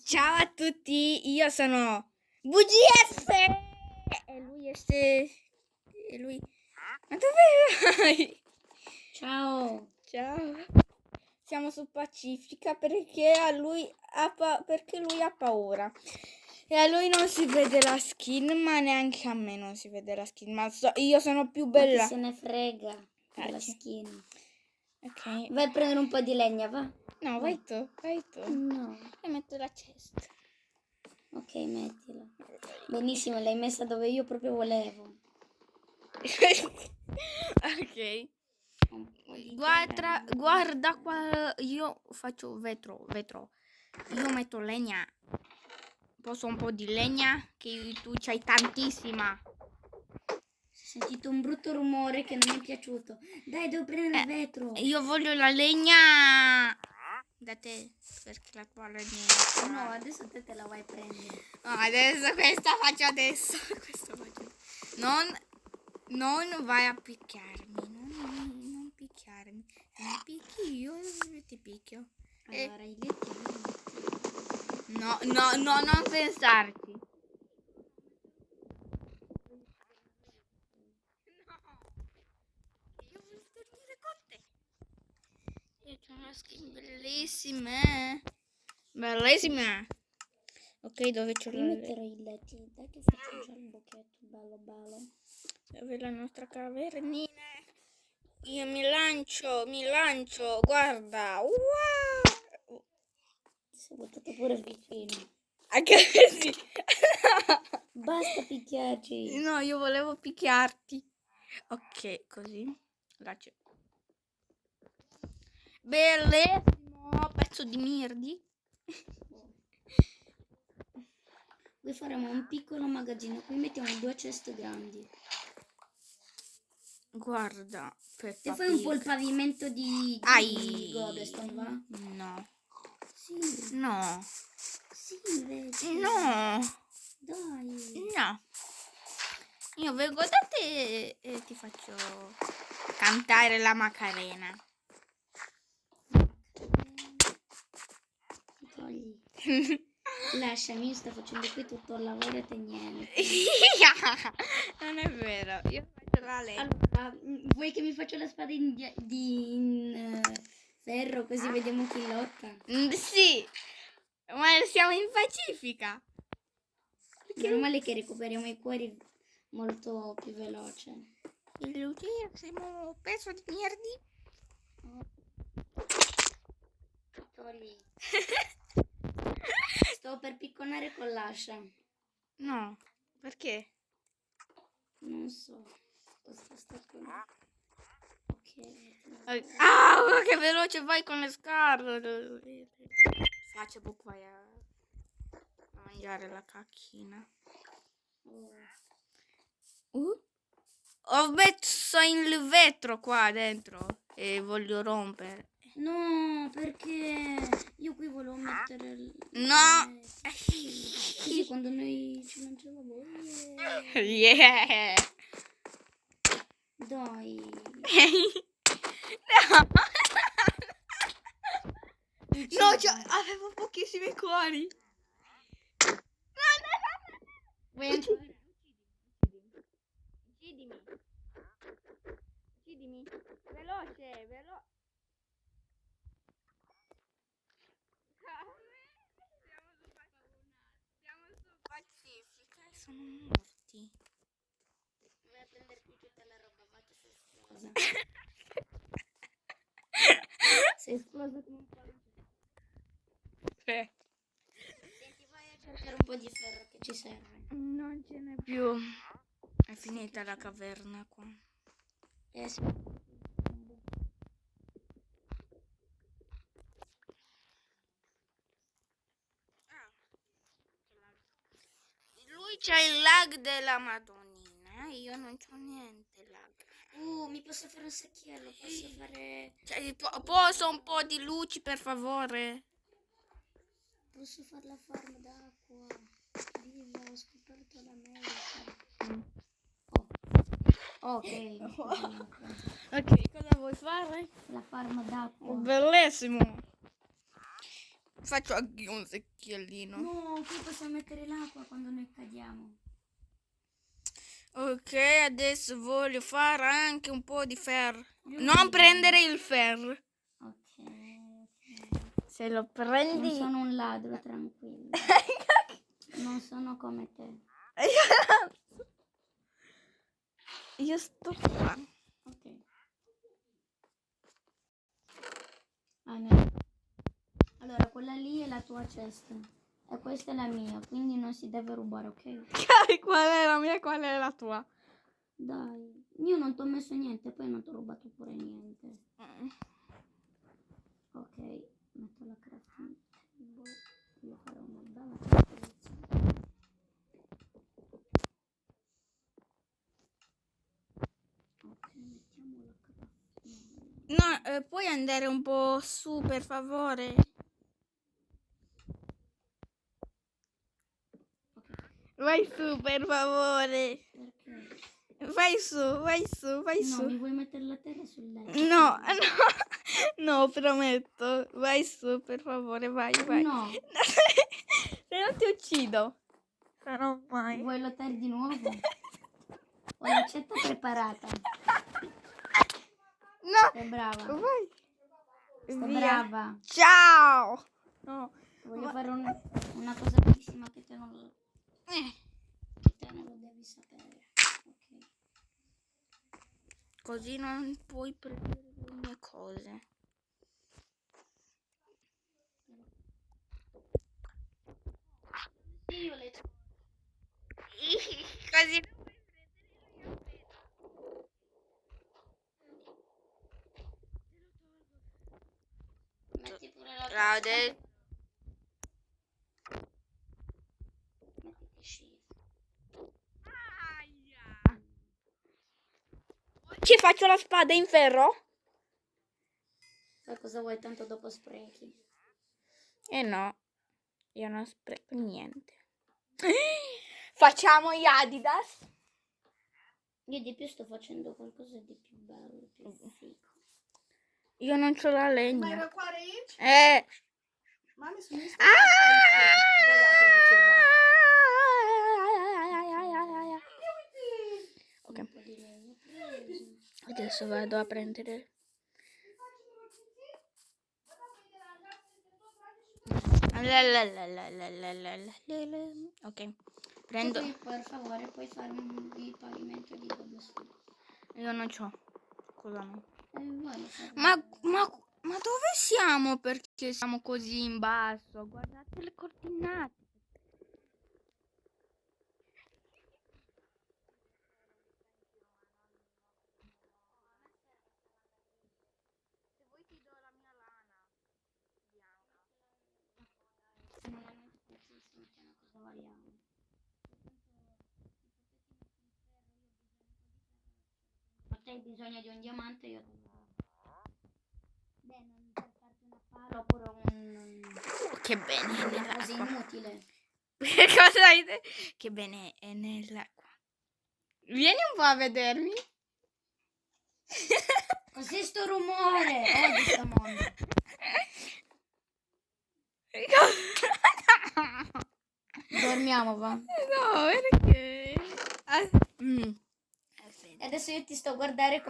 Ciao a tutti, io sono VGS e lui. Ma dove vai? Ciao. Ciao. Siamo su Pacifica perché lui ha paura. E a lui non si vede la skin, ma neanche a me non si vede la skin. Ma io sono più Ma chi bella. se ne frega della Sì. skin. Ok. Vai a prendere un po' di legna, va? No, vai tu. No. E metto la cesta. Ok, mettila. Benissimo, l'hai messa dove io proprio volevo. Ok. Un po' di Guarda qua, io faccio vetro. Io metto legna. Posso un po' di legna? Che tu c'hai tantissima. Ho sentito un brutto rumore che non mi è piaciuto. Dai, devo prendere il vetro. Io voglio la legna da te, perché la tua legna. No, adesso te la vai a prendere. No, adesso questa faccio adesso. Non vai a picchiarmi. Non picchiarmi. Se mi picchi io ti picchio. Allora, i letti. No, non pensarci. No, io voglio dormire con te. Io c'ho una skin bellissima. Ok, dove c'è Io la metterò i letti. Dai che faccio già il bocchetto, bello. Dove è la nostra cavernina? Io mi lancio, guarda. Wow! Ti sei buttato pure vicino. Anche sì. Basta picchiarci. No, io volevo picchiarti. Ok, così. Là c'è. Bellissimo, pezzo di mirdi. Qui faremo un piccolo magazzino. Qui mettiamo 2 ceste grandi. Guarda, Peppa Te fai un po' il Pig. pavimento di Godeston, va? No. Sì. No. Sì, invece. No. Dai. No. Io vengo da te e ti faccio cantare la Macarena. Togli. Lasciami, io sto facendo qui tutto il lavoro e te niente. Non è vero, io faccio la legna. Allora, vuoi che mi faccia la spada in ferro così vediamo chi lotta? Sì, ma siamo in Pacifica. Meno male che recuperiamo i cuori molto più veloce. Il siamo un pezzo di merdi. Togli. Sto per picconare con l'ascia. No, perché? Non so. Sto con... Ok. Ah, che veloce vai con le scarpe. Faccio vai a mangiare la cacchina. Ho messo il vetro qua dentro e voglio rompere. No, perché io qui volevo mettere No. Così quando noi ci lanciamo. Yeah. Dai. No. No, avevo pochissimi cuori. No. Uccidimi. Veloce. Siamo su Pacifica e sono morti. Vai a prenderti tutta la roba, ma che sei esplosa. Sei esplosa come un pallone. Senti, vai a cercare un po' di ferro che ci serve. Non ce n'è più. È finita la caverna qua. Sì. Lui c'ha il lag della Madonnina, io non c'ho niente lag. Mi posso fare un secchiello, posso fare... Cioè, posso un po' di luci per favore? Posso fare la farma d'acqua. Viva, ho scoperto l'America. Ok. Ok, cosa vuoi fare? La farma d'acqua. Bellissimo. faccio anche un secchiellino. No, qui possiamo mettere l'acqua quando noi cadiamo. Ok, adesso voglio fare anche un po' di ferro. Io Non sì. prendere il ferro. Ok. Se lo Non prendi... sono un ladro, tranquillo. Non sono come te. Io sto qua. Ok. Allora, quella lì è la tua cesta. E questa è la mia, quindi non si deve rubare, ok? Qual è la mia, qual è la tua? Dai, io non ti ho messo niente, poi non ti ho rubato pure niente. Ok, metto la crafting table. Voglio fare una bella costruzione. Ok, mettiamo la crafting. No, puoi andare un po' su, per favore? Ok, Vai su, per favore. perché? Vai su, vai su, vai No, su. mi vuoi mettere la terra sul letto? No, quindi- no, prometto. Vai su, per favore, vai, vai. No, Se no ti uccido. Sarò mai. vuoi lottare di nuovo? Ho l'accetta preparata. No, Sei brava. vai. Sei Via. brava. Ciao. No. Voglio fare una cosa bellissima che te non lo devi sapere. Ok. Così non puoi prendere le mie cose. Sì, io le Così. metti pure la Rade. Mettiti scesa. Ci faccio la spada in ferro? Fai cosa vuoi, tanto dopo sprechi. Eh no, io non spreco niente. Facciamo gli Adidas. Io di più sto facendo qualcosa di più bello, più figo. Io non c'ho la legna. Mai răcoare aici? Mami, sunt niște Ok, Un po' di legno preso. adesso vado a prendere. Ok, prendo. Poi, per favore, puoi farmi il pavimento di cobblestone. Io non c'ho. Scusami. Voglio farlo. Ma dove siamo? Perché siamo così in basso? Guardate le coordinate. Se vuoi ti do la mia lana bianca. Non è molto precisissimo, c'è una cosa variabile. Ma te hai bisogno di un diamante, io te lo do. Beh, non per farti una pala oppure Che bene è una cosa nell'acqua. inutile. Che cosa hai detto? Che bene è nell'acqua. Vieni un po' a vedermi. Cos'è sto rumore? Odio sto mondo. Dormiamo, va. No, perché? E adesso io ti sto a guardare come